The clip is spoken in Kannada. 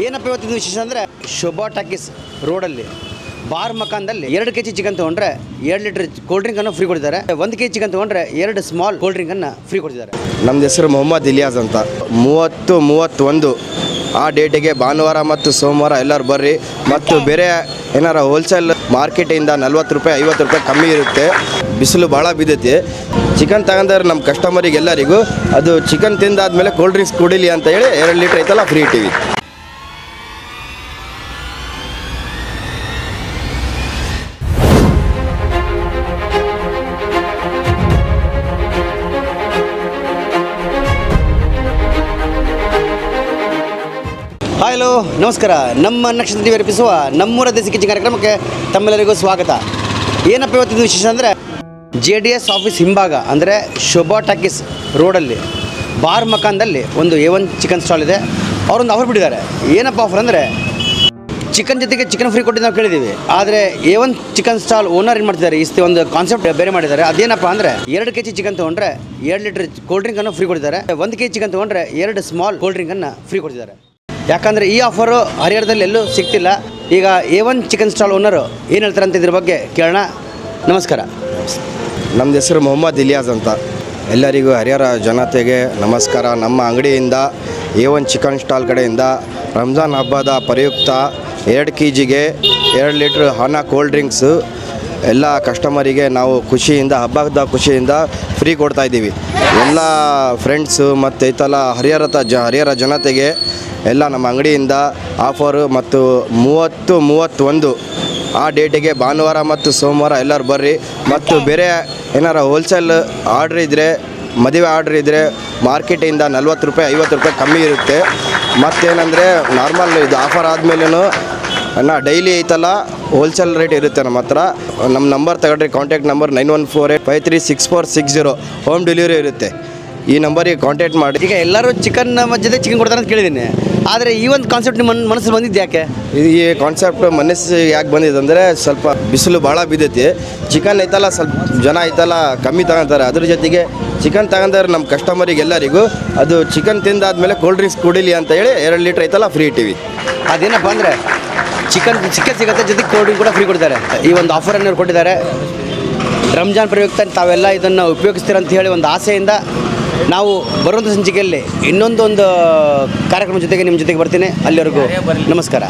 ಏನಪ್ಪ ಇವತ್ತಿನ ವಿಶೇಷ ಅಂದರೆ ಶೋಭಾ ಟಾಕೀಸ್ ರೋಡಲ್ಲಿ ಬಾರ್ ಮಕಾನ್ದಲ್ಲಿ 2 kg ಚಿಕನ್ ತೊಗೊಂಡ್ರೆ 2 ಲೀಟರ್ ಕೋಲ್ಡ್ ಡ್ರಿಂಕನ್ನು ಫ್ರೀ ಕೊಡ್ತಿದ್ದಾರೆ. 1 kg ಚಿಕನ್ ತೊಗೊಂಡ್ರೆ 2 ಸ್ಮಾಲ್ ಕೋಲ್ಡ್ ಡ್ರಿಂಕನ್ನು ಫ್ರೀ ಕೊಡ್ತಿದ್ದಾರೆ. ನಮ್ಮ ಹೆಸರು ಮೊಹಮ್ಮದ್ ಇಲಿಯಾಸ್ ಅಂತ. 30-31 ಆ ಡೇಟಿಗೆ ಭಾನುವಾರ ಮತ್ತು ಸೋಮವಾರ ಎಲ್ಲರೂ ಬರ್ರಿ. ಮತ್ತು ಬೇರೆ ಏನಾರ ಹೋಲ್ಸೇಲ್ ಮಾರ್ಕೆಟಿಂದ 40 ರೂಪಾಯಿ 50 ರೂಪಾಯಿ ಕಮ್ಮಿ ಇರುತ್ತೆ. ಬಿಸಿಲು ಭಾಳ ಬಿದ್ದೈತಿ. ಚಿಕನ್ ತಗೊಂಡ್ರೆ ನಮ್ಮ ಕಸ್ಟಮರಿಗೆ ಎಲ್ಲರಿಗೂ ಅದು ಚಿಕನ್ ತಿಂದಾದ್ಮೇಲೆ ಕೋಲ್ಡ್ ಡ್ರಿಂಕ್ಸ್ ಕುಡಿಲಿ ಅಂತ ಹೇಳಿ 2 ಲೀಟ್ರ್ ಐತಲ್ಲ ಫ್ರೀ ಇಟ್ಟಿವಿ. ಹಲೋ ನಮಸ್ಕಾರ. ನಮ್ಮ ನಕ್ಷತ್ರ ಟಿವಿ ಅರ್ಪಿಸುವ ನಮ್ಮೂರ ದೇಸಿ ಕಿಚನ್ ಕಾರ್ಯಕ್ರಮಕ್ಕೆ ತಮ್ಮೆಲ್ಲರಿಗೂ ಸ್ವಾಗತ. ಏನಪ್ಪ ಇವತ್ತಿನ ವಿಶೇಷ ಅಂದರೆ JDS ಆಫೀಸ್ ಹಿಂಭಾಗ ಅಂದರೆ ಶೋಭಾ ಟಾಕೀಸ್ ರೋಡಲ್ಲಿ ಬಾರ್ ಮಕಾನ್ದಲ್ಲಿ ಒಂದು A1 ಚಿಕನ್ ಸ್ಟಾಲ್ ಇದೆ. ಅವರೊಂದು ಆಫರ್ ಬಿಟ್ಟಿದ್ದಾರೆ. ಏನಪ್ಪ ಆಫರ್ ಅಂದರೆ ಚಿಕನ್ ಜೊತೆಗೆ ಚಿಕನ್ ಫ್ರೀ ಕೊಟ್ಟಿದ್ದು ನಾವು ಕೇಳಿದ್ದೀವಿ. ಆದರೆ A1 ಚಿಕನ್ ಸ್ಟಾಲ್ ಓನರ್ ಏನು ಮಾಡ್ತಿದ್ದಾರೆ, ಇಷ್ಟು ಒಂದು ಕಾನ್ಸೆಪ್ಟ್ ಬೇರೆ ಮಾಡಿದ್ದಾರೆ. ಅದೇನಪ್ಪ ಅಂದರೆ 2 kg ಚಿಕನ್ ತೊಗೊಂಡ್ರೆ 2 ಲೀಟರ್ ಕೋಲ್ಡ್ ಡ್ರಿಂಕನ್ನು ಫ್ರೀ ಕೊಡ್ತಿದ್ದಾರೆ. 1 kg ಚಿಕನ್ ತೊಗೊಂಡ್ರೆ 2 ಸ್ಮಾಲ್ ಕೋಲ್ಡ್ ಡ್ರಿಂಕನ್ನು ಫ್ರೀ ಕೊಡ್ತಿದ್ದಾರೆ. ಯಾಕಂದರೆ ಈ ಆಫರು ಹರಿಹರದಲ್ಲಿ ಎಲ್ಲೂ ಸಿಗ್ತಿಲ್ಲ. ಈಗ A1 ಚಿಕನ್ ಸ್ಟಾಲ್ ಓನರು ಏನು ಹೇಳ್ತಾರೆ ಅಂತ ಇದ್ರ ಬಗ್ಗೆ ಕೇಳೋಣ. ನಮಸ್ಕಾರ. ನಮ್ಮ ಹೆಸರು ಮೊಹಮ್ಮದ್ ಇಲಿಯಾಸ್ ಅಂತ. ಎಲ್ಲರಿಗೂ ಹರಿಹರ ಜನತೆಗೆ ನಮಸ್ಕಾರ. ನಮ್ಮ ಅಂಗಡಿಯಿಂದ A1 ಚಿಕನ್ ಸ್ಟಾಲ್ ಕಡೆಯಿಂದ ರಂಜಾನ್ ಹಬ್ಬದ ಪ್ರಯುಕ್ತ 2 kgಗೆ 2 ಲೀಟ್ರ್ ಹಣ ಕೋಲ್ಡ್ ಡ್ರಿಂಕ್ಸು ಎಲ್ಲ ಕಸ್ಟಮರಿಗೆ ನಾವು ಖುಷಿಯಿಂದ ಹಬ್ಬದ ಖುಷಿಯಿಂದ ಫ್ರೀ ಕೊಡ್ತಾಯಿದ್ದೀವಿ. ಎಲ್ಲ ಫ್ರೆಂಡ್ಸು ಮತ್ತು ಇತಲ್ಲ ಹರಿಹರ ಜನತೆಗೆ ಎಲ್ಲ ನಮ್ಮ ಅಂಗಡಿಯಿಂದ ಆಫರು. ಮತ್ತು 30-31 ಆ ಡೇಟಿಗೆ ಭಾನುವಾರ ಮತ್ತು ಸೋಮವಾರ ಎಲ್ಲರೂ ಬರ್ರಿ. ಮತ್ತು ಬೇರೆ ಏನಾರ ಹೋಲ್ಸೇಲ್ ಆರ್ಡ್ರ್ ಇದ್ದರೆ, ಮದುವೆ ಆರ್ಡ್ರ್ ಇದ್ದರೆ ಮಾರ್ಕೆಟಿಂದ 40 ರೂಪಾಯಿ 50 ರೂಪಾಯಿ ಕಮ್ಮಿ ಇರುತ್ತೆ. ಮತ್ತೇನೆಂದರೆ ನಾರ್ಮಲ್ ಇದು ಆಫರ್ ಆದಮೇಲೂ ಡೈಲಿ ಐತಲ್ಲ ಹೋಲ್ಸೇಲ್ ರೇಟ್ ಇರುತ್ತೆ ನಮ್ಮ ಹತ್ರ. ನಮ್ಮ ನಂಬರ್ ತಗೊಳ್ರಿ, ಕಾಂಟ್ಯಾಕ್ಟ್ ನಂಬರ್ 9148536460. ಹೋಮ್ ಡೆಲಿವರಿ ಇರುತ್ತೆ. ಈ ನಂಬರಿಗೆ ಕಾಂಟ್ಯಾಕ್ಟ್ ಮಾಡಿ. ಈಗ ಎಲ್ಲರೂ ಚಿಕನ್ ಜೊತೆ ಚಿಕನ್ ಕೊಡ್ತಾರೆ ಅಂತ ಕೇಳಿದ್ದೀನಿ. ಆದರೆ ಈ ಒಂದು ಕಾನ್ಸೆಪ್ಟ್ ನಿಮ್ಮ ಮನಸ್ಸಲ್ಲಿ ಬಂದಿದ್ದು ಯಾಕೆ? ಈ ಕಾನ್ಸೆಪ್ಟ್ ಮನಸ್ಸಿಗೆ ಯಾಕೆ ಬಂದಿದೆ ಅಂದರೆ ಸ್ವಲ್ಪ ಬಿಸಿಲು ಭಾಳ ಬಿದ್ದೈತಿ. ಚಿಕನ್ ಐತಲ್ಲ ಸ್ವಲ್ಪ ಜನ ಐತಲ್ಲ ಕಮ್ಮಿ ತಗೊತಾರೆ. ಅದ್ರ ಜೊತೆಗೆ ಚಿಕನ್ ತಗೊಂಡ್ರೆ ನಮ್ಮ ಕಸ್ಟಮರಿಗೆ ಎಲ್ಲರಿಗೂ ಅದು ಚಿಕನ್ ತಿಂದಾದ್ಮೇಲೆ ಕೋಲ್ಡ್ ಡ್ರಿಂಕ್ಸ್ ಕುಡಿಲಿ ಅಂತ ಹೇಳಿ 2 ಲೀಟ್ರ್ ಐತಲ್ಲ ಫ್ರೀ ಇಟ್ಟಿವಿ. ಅದೇನಪ್ಪ ಅಂದರೆ ಚಿಕನ್ ಸಿಗುತ್ತೆ, ಜೊತೆಗೆ ಕೋಲ್ಡ್ ಡ್ರಿಂಕ್ ಕೂಡ ಫ್ರೀ ಕೊಡ್ತಾರೆ. ಈ ಒಂದು ಆಫರನ್ನು ಇವ್ರು ಕೊಟ್ಟಿದ್ದಾರೆ. ರಂಜಾನ್ ಪ್ರಯುಕ್ತ ತಾವೆಲ್ಲ ಇದನ್ನು ಉಪಯೋಗಿಸ್ತೀರ ಅಂತ ಹೇಳಿ ಒಂದು ಆಸೆಯಿಂದ ನಾವು ಬರುವಂಥ ಸಂಚಿಕೆಯಲ್ಲಿ ಇನ್ನೊಂದು ಕಾರ್ಯಕ್ರಮದ ಜೊತೆಗೆ ನಿಮ್ಮ ಜೊತೆಗೆ ಬರ್ತೀನಿ. ಅಲ್ಲಿವರೆಗೂ ನಮಸ್ಕಾರ.